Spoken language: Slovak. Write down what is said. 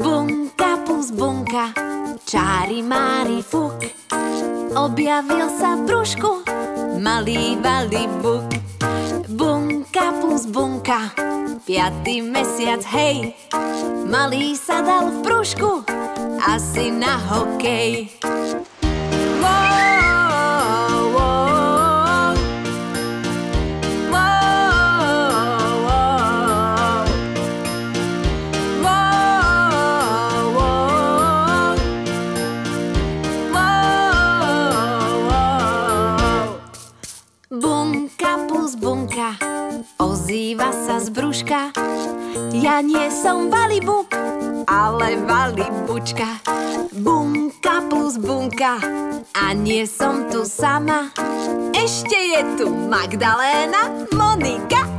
Bunka plus bunka, čári mári fuk. Objavil sa v brúšku malý valibuk. Bunka plus bunka, 5. mesiac, hej. Malý sa dal v brúšku asi na hokej. Bunka plus bunka, ozýva sa z brúška. Ja nie som valibuk, ale valibučka. Bunka plus bunka, a nie som tu sama. Ešte je tu Magdaléna, Monika